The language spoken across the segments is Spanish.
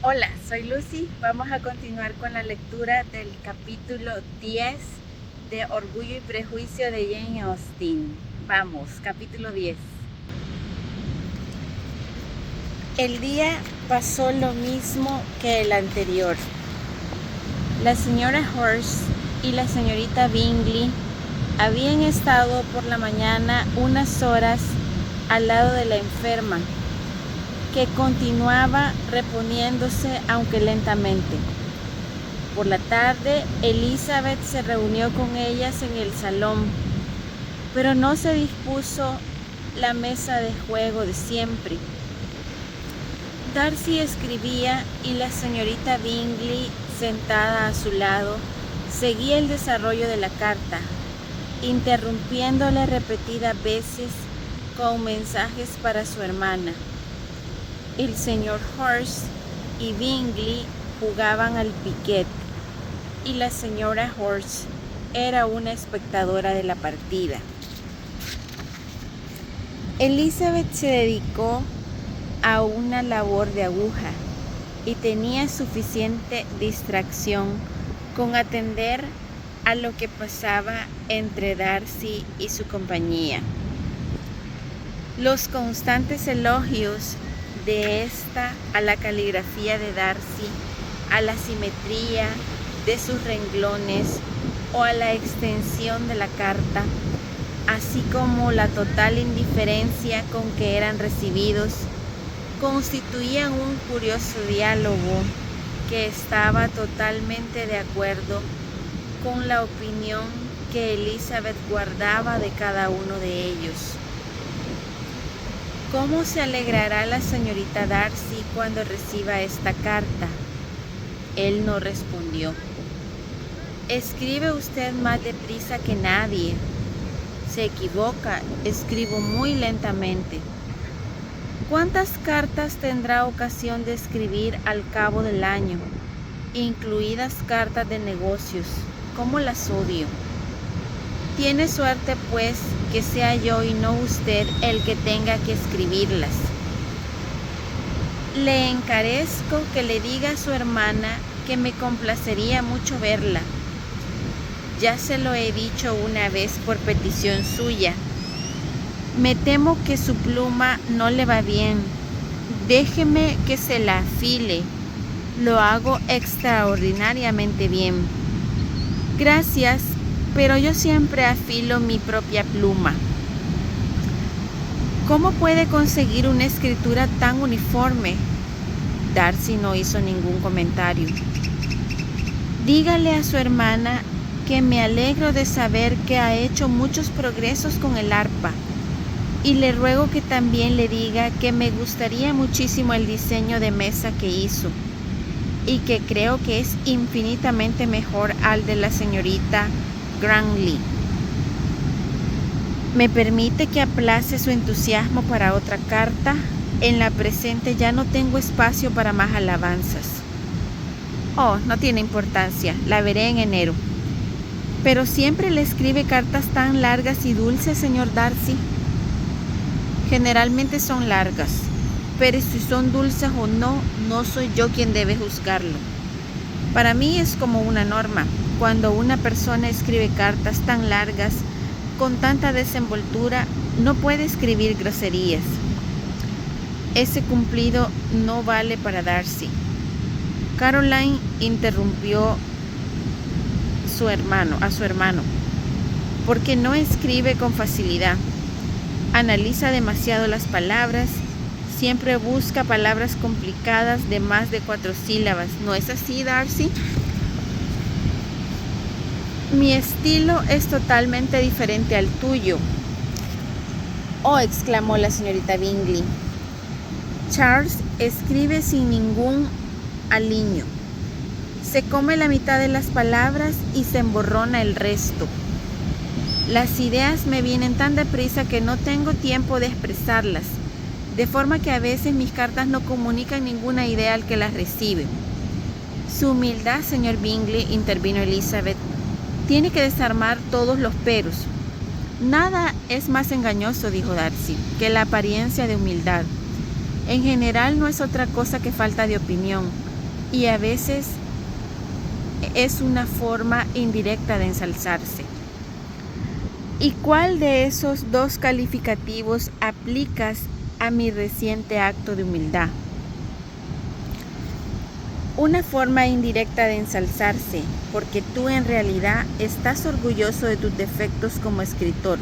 Hola, soy Lucy. Vamos a continuar con la lectura del capítulo 10 de Orgullo y Prejuicio de Jane Austen. Vamos, capítulo 10. El día pasó lo mismo que el anterior. La señora Hurst y la señorita Bingley habían estado por la mañana unas horas al lado de la enferma, que continuaba reponiéndose aunque lentamente. Por la tarde, Elizabeth se reunió con ellas en el salón, pero no se dispuso la mesa de juego de siempre. Darcy escribía y la señorita Bingley, sentada a su lado, seguía el desarrollo de la carta, interrumpiéndole repetidas veces con mensajes para su hermana. El señor Hurst y Bingley jugaban al piquet y la señora Hurst era una espectadora de la partida. Elizabeth se dedicó a una labor de aguja y tenía suficiente distracción con atender a lo que pasaba entre Darcy y su compañía. Los constantes elogios de esta a la caligrafía de Darcy, a la simetría de sus renglones o a la extensión de la carta, así como la total indiferencia con que eran recibidos, constituían un curioso diálogo que estaba totalmente de acuerdo con la opinión que Elizabeth guardaba de cada uno de ellos. ¿Cómo se alegrará la señorita Darcy cuando reciba esta carta? Él no respondió. Escribe usted más deprisa que nadie. Se equivoca, escribo muy lentamente. ¿Cuántas cartas tendrá ocasión de escribir al cabo del año, incluidas cartas de negocios? ¿Cómo las odio? Tiene suerte, pues, que sea yo y no usted el que tenga que escribirlas. Le encarezco que le diga a su hermana que me complacería mucho verla. Ya se lo he dicho una vez por petición suya. Me temo que su pluma no le va bien. Déjeme que se la afile. Lo hago extraordinariamente bien. Gracias, pero yo siempre afilo mi propia pluma. ¿Cómo puede conseguir una escritura tan uniforme? Darcy no hizo ningún comentario. Dígale a su hermana que me alegro de saber que ha hecho muchos progresos con el arpa, y le ruego que también le diga que me gustaría muchísimo el diseño de mesa que hizo, y que creo que es infinitamente mejor al de la señorita Grantley. ¿Me permite que aplace su entusiasmo para otra carta? En la presente ya no tengo espacio para más alabanzas. Oh, no tiene importancia, la veré en enero. Pero siempre le escribe cartas tan largas y dulces, señor Darcy. Generalmente son largas, pero si son dulces o no, no soy yo quien debe juzgarlo. Para mí es como una norma. Cuando una persona escribe cartas tan largas, con tanta desenvoltura, no puede escribir groserías. Ese cumplido no vale para Darcy. Caroline interrumpió a su hermano, porque no escribe con facilidad. Analiza demasiado las palabras, siempre busca palabras complicadas de más de 4 sílabas. ¿No es así, Darcy? Mi estilo es totalmente diferente al tuyo. Oh, exclamó la señorita Bingley. Charles escribe sin ningún aliño. Se come la mitad de las palabras y se emborrona el resto. Las ideas me vienen tan deprisa que no tengo tiempo de expresarlas, de forma que a veces mis cartas no comunican ninguna idea al que las recibe. Su humildad, señor Bingley, intervino Elizabeth, tiene que desarmar todos los peros. Nada es más engañoso, dijo Darcy, que la apariencia de humildad. En general no es otra cosa que falta de opinión. y a veces es una forma indirecta de ensalzarse. ¿Y cuál de esos dos calificativos aplicas a mi reciente acto de humildad? Una forma indirecta de ensalzarse, porque tú en realidad estás orgulloso de tus defectos como escritor,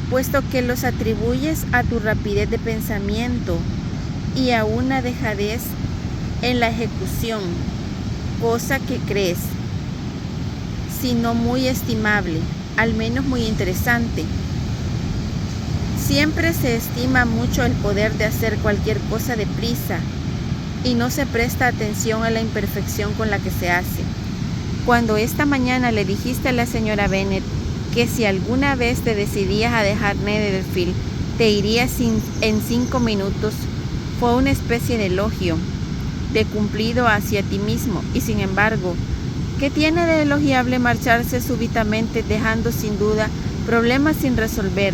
puesto que los atribuyes a tu rapidez de pensamiento y a una dejadez en la ejecución, cosa que crees, si no muy estimable, al menos muy interesante. Siempre se estima mucho el poder de hacer cualquier cosa deprisa y no se presta atención a la imperfección con la que se hace. Cuando esta mañana le dijiste a la señora Bennet que si alguna vez te decidías a dejar Netherfield, te irías en 5 minutos, fue una especie de elogio, de cumplido hacia ti mismo. Y sin embargo, ¿qué tiene de elogiable marcharse súbitamente dejando sin duda problemas sin resolver,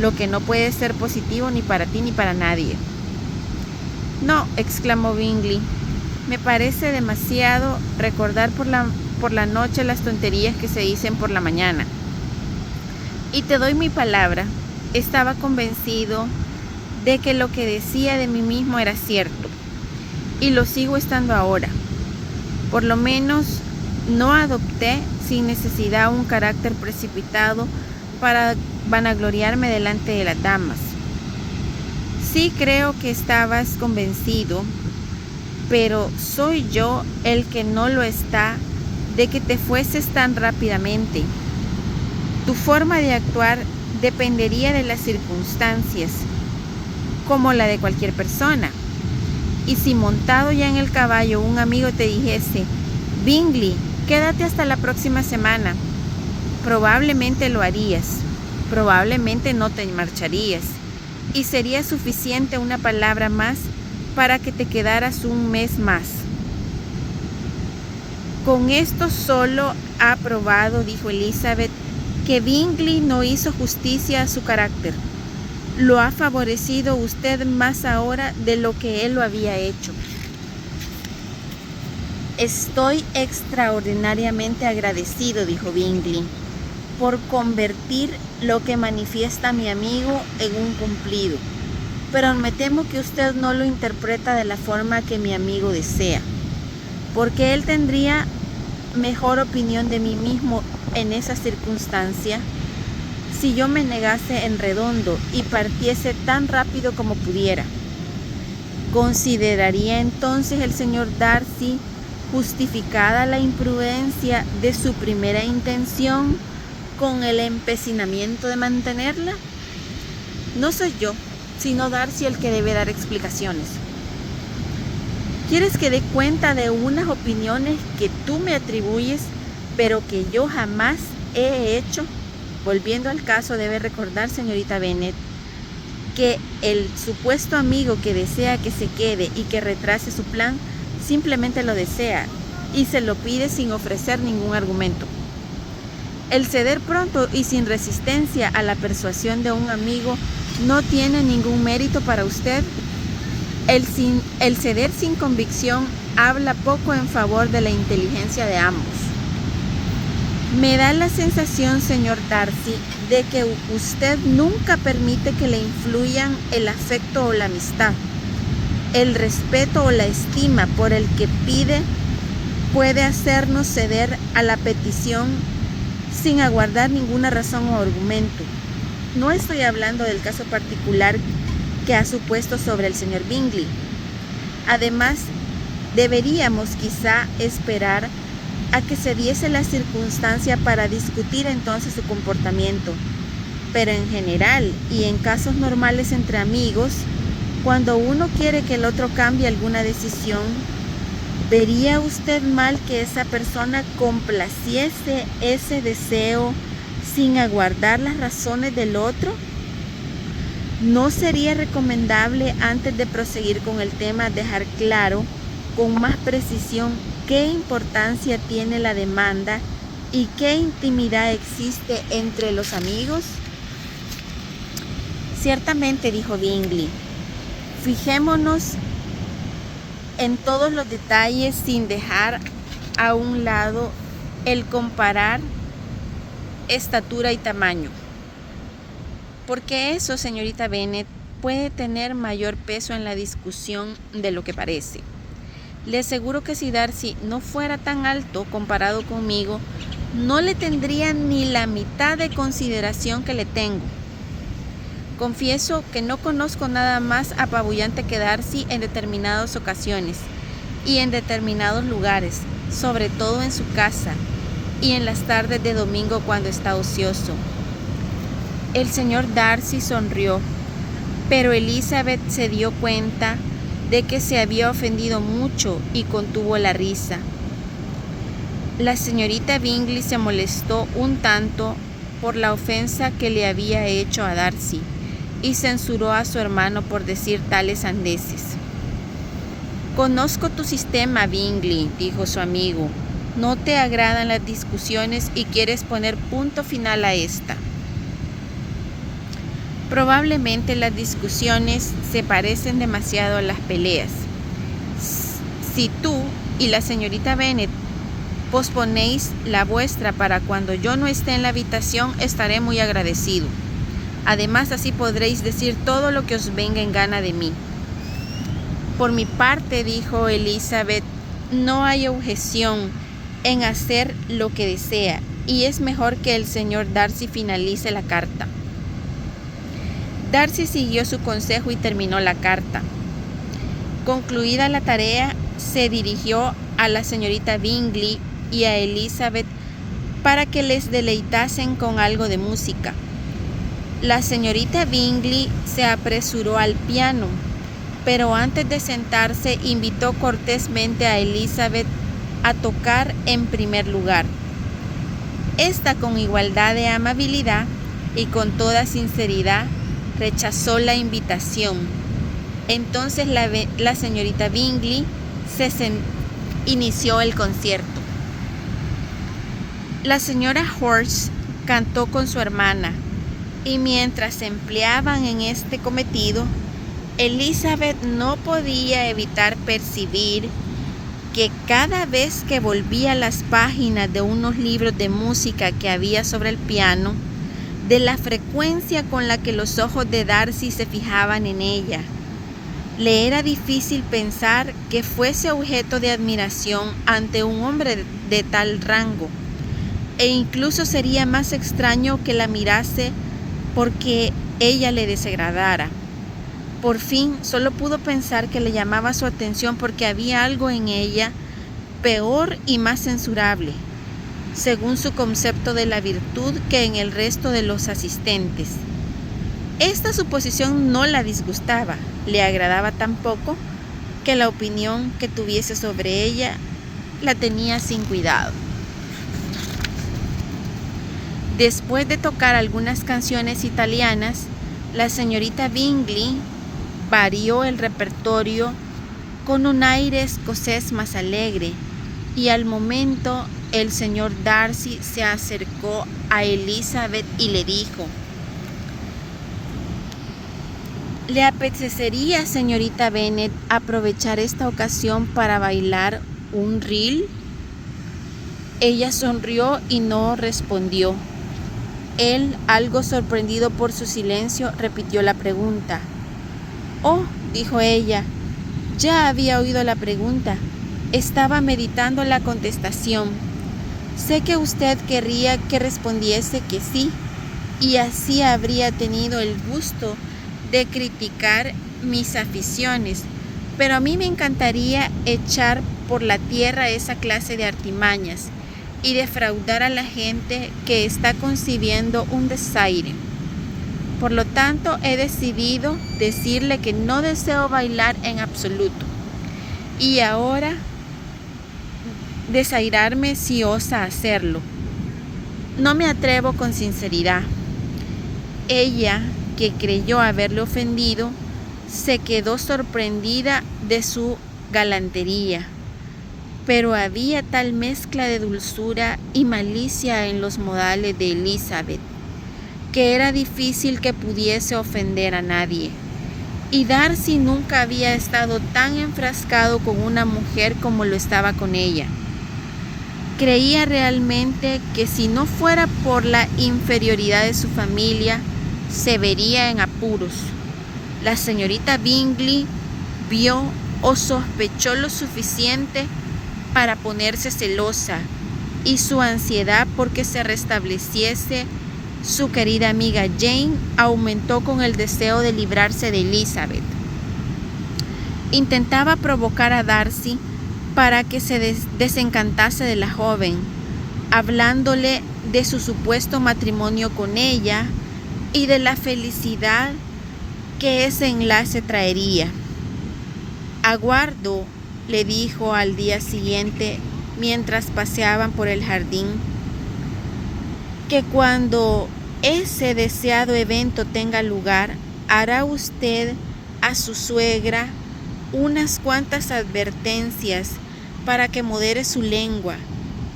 lo que no puede ser positivo ni para ti ni para nadie? No, exclamó Bingley, me parece demasiado recordar por la noche las tonterías que se dicen por la mañana. Y te doy mi palabra, estaba convencido de que lo que decía de mí mismo era cierto, y lo sigo estando ahora. Por lo menos no adopté sin necesidad un carácter precipitado para vanagloriarme delante de las damas. Sí creo que estabas convencido, pero soy yo el que no lo está, de que te fueses tan rápidamente. Tu forma de actuar dependería de las circunstancias, como la de cualquier persona. Y si montado ya en el caballo un amigo te dijese, Bingley, quédate hasta la próxima semana, probablemente lo harías, probablemente no te marcharías, y sería suficiente una palabra más para que te quedaras un mes más. Con esto solo ha probado, dijo Elizabeth, que Bingley no hizo justicia a su carácter. Lo ha favorecido usted más ahora de lo que él lo había hecho. Estoy extraordinariamente agradecido, dijo Bingley, por convertir lo que manifiesta mi amigo en un cumplido, pero me temo que usted no lo interpreta de la forma que mi amigo desea, porque él tendría mejor opinión de mí mismo en esa circunstancia si yo me negase en redondo y partiese tan rápido como pudiera. ¿Consideraría entonces el señor Darcy justificada la imprudencia de su primera intención con el empecinamiento de mantenerla? No soy yo, sino Darcy el que debe dar explicaciones. ¿Quieres que dé cuenta de unas opiniones que tú me atribuyes, pero que yo jamás he hecho? Volviendo al caso, debe recordar, señorita Bennet, que el supuesto amigo que desea que se quede y que retrase su plan, simplemente lo desea y se lo pide sin ofrecer ningún argumento. El ceder pronto y sin resistencia a la persuasión de un amigo no tiene ningún mérito para usted. El ceder sin convicción habla poco en favor de la inteligencia de ambos. Me da la sensación, señor Darcy, de que usted nunca permite que le influyan el afecto o la amistad. El respeto o la estima por el que pide puede hacernos ceder a la petición sin aguardar ninguna razón o argumento. No estoy hablando del caso particular que ha supuesto sobre el señor Bingley. Además, deberíamos quizá esperar a que se diese la circunstancia para discutir entonces su comportamiento. Pero en general y en casos normales entre amigos, cuando uno quiere que el otro cambie alguna decisión, ¿vería usted mal que esa persona complaciese ese deseo sin aguardar las razones del otro? ¿No sería recomendable, antes de proseguir con el tema, dejar claro con más precisión qué importancia tiene la demanda y qué intimidad existe entre los amigos? Ciertamente, dijo Bingley, fijémonos en todos los detalles sin dejar a un lado el comparar estatura y tamaño. Porque eso, señorita Bennet, puede tener mayor peso en la discusión de lo que parece. Le aseguro que si Darcy no fuera tan alto comparado conmigo, no le tendría ni la mitad de consideración que le tengo. Confieso que no conozco nada más apabullante que Darcy en determinadas ocasiones y en determinados lugares, sobre todo en su casa y en las tardes de domingo cuando está ocioso. El señor Darcy sonrió, pero Elizabeth se dio cuenta de que se había ofendido mucho y contuvo la risa. La señorita Bingley se molestó un tanto por la ofensa que le había hecho a Darcy y censuró a su hermano por decir tales sandeces. «Conozco tu sistema, Bingley», dijo su amigo. «No te agradan las discusiones y quieres poner punto final a esta». Probablemente las discusiones se parecen demasiado a las peleas. Si tú y la señorita Bennet posponéis la vuestra para cuando yo no esté en la habitación, estaré muy agradecido. Además, así podréis decir todo lo que os venga en gana de mí. Por mi parte, dijo Elizabeth, no hay objeción en hacer lo que desea, y es mejor que el señor Darcy finalice la carta. Darcy siguió su consejo y terminó la carta. Concluida la tarea, se dirigió a la señorita Bingley y a Elizabeth para que les deleitasen con algo de música. La señorita Bingley se apresuró al piano, pero antes de sentarse invitó cortésmente a Elizabeth a tocar en primer lugar. Esta, con igualdad de amabilidad y con toda sinceridad, rechazó la invitación. Entonces la señorita Bingley inició el concierto. La señora Horse cantó con su hermana, y mientras se empleaban en este cometido, Elizabeth no podía evitar percibir que cada vez que volvía las páginas de unos libros de música que había sobre el piano, de la frecuencia con la que los ojos de Darcy se fijaban en ella, le era difícil pensar que fuese objeto de admiración ante un hombre de tal rango, e incluso sería más extraño que la mirase porque ella le desagradara. Por fin, solo pudo pensar que le llamaba su atención porque había algo en ella peor y más censurable, según su concepto de la virtud, que en el resto de los asistentes. Esta suposición no la disgustaba, le agradaba tan poco que la opinión que tuviese sobre ella la tenía sin cuidado. Después de tocar algunas canciones italianas, la señorita Bingley varió el repertorio con un aire escocés más alegre, y al momento el señor Darcy se acercó a Elizabeth y le dijo: ¿Le apetecería, señorita Bennet, aprovechar esta ocasión para bailar un reel? Ella sonrió y no respondió. Él, algo sorprendido por su silencio, repitió la pregunta. «Oh», dijo ella, ya había oído la pregunta. Estaba meditando la contestación. Sé que usted querría que respondiese que sí, y así habría tenido el gusto de criticar mis aficiones, pero a mí me encantaría echar por la tierra esa clase de artimañas y defraudar a la gente que está concibiendo un desaire. Por lo tanto, he decidido decirle que no deseo bailar en absoluto, y ahora desairarme si osa hacerlo. No me atrevo con sinceridad». Ella, que creyó haberle ofendido, se quedó sorprendida de su galantería, pero había tal mezcla de dulzura y malicia en los modales de Elizabeth que era difícil que pudiese ofender a nadie. y Darcy nunca había estado tan enfrascado con una mujer como lo estaba con ella. Creía realmente que si no fuera por la inferioridad de su familia, se vería en apuros. La señorita Bingley vio o sospechó lo suficiente para ponerse celosa, y su ansiedad por que se restableciese su querida amiga Jane aumentó con el deseo de librarse de Elizabeth. Intentaba provocar a Darcy para que se desencantase de la joven, hablándole de su supuesto matrimonio con ella y de la felicidad que ese enlace traería. Aguardo, le dijo al día siguiente mientras paseaban por el jardín, que cuando ese deseado evento tenga lugar, hará usted a su suegra unas cuantas advertencias para que modere su lengua,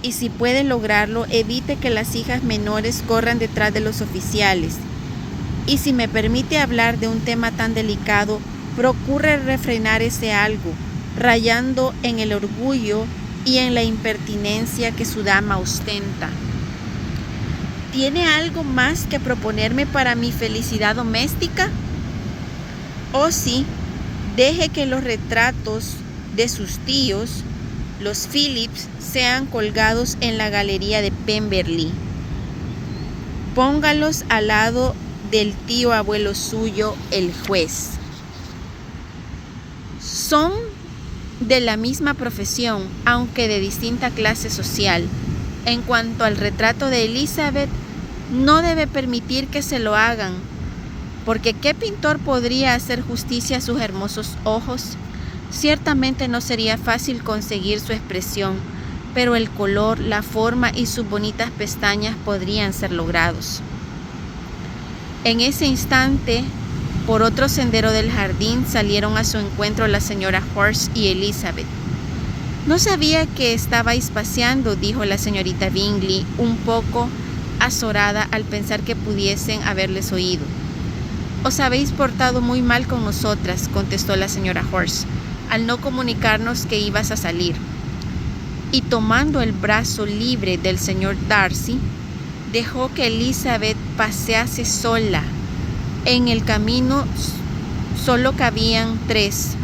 y si puede lograrlo, evite que las hijas menores corran detrás de los oficiales. Y si me permite hablar de un tema tan delicado, procure refrenar ese algo, rayando en el orgullo y en la impertinencia que su dama ostenta. ¿Tiene algo más que proponerme para mi felicidad doméstica? Oh, sí, deje que los retratos de sus tíos, los Phillips, sean colgados en la galería de Pemberley. Póngalos al lado del tío abuelo suyo, el juez. Son de la misma profesión, aunque de distinta clase social. En cuanto al retrato de Elizabeth, no debe permitir que se lo hagan, porque ¿qué pintor podría hacer justicia a sus hermosos ojos? Ciertamente no sería fácil conseguir su expresión, pero el color, la forma y sus bonitas pestañas podrían ser logrados. En ese instante, por otro sendero del jardín, salieron a su encuentro la señora Hurst y Elizabeth. «No sabía que estabais paseando», dijo la señorita Bingley, un poco azorada al pensar que pudiesen haberles oído. «Os habéis portado muy mal con nosotras», contestó la señora Hurst, «al no comunicarnos que ibas a salir». Y tomando el brazo libre del señor Darcy, dejó que Elizabeth pasease sola. En el camino solo cabían tres.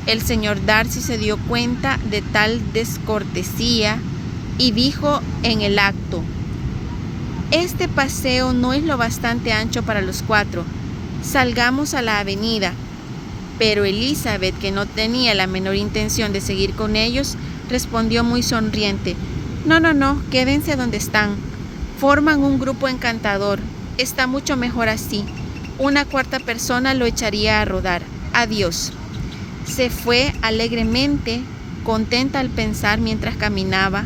El señor Darcy se dio cuenta de tal descortesía y dijo en el acto: «Este paseo no es lo bastante ancho para los cuatro. Salgamos a la avenida». Pero Elizabeth, que no tenía la menor intención de seguir con ellos, respondió muy sonriente: No, quédense donde están. Forman un grupo encantador. Está mucho mejor así. Una cuarta persona lo echaría a rodar. Adiós». Se fue alegremente, contenta al pensar mientras caminaba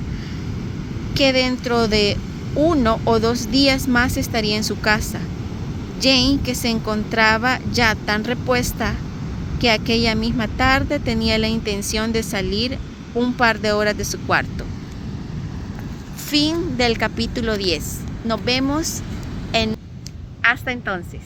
que dentro de 1 o 2 días más estaría en su casa. Jane, que se encontraba ya tan repuesta que aquella misma tarde tenía la intención de salir un par de horas de su cuarto. Fin del capítulo 10. Nos vemos hasta entonces.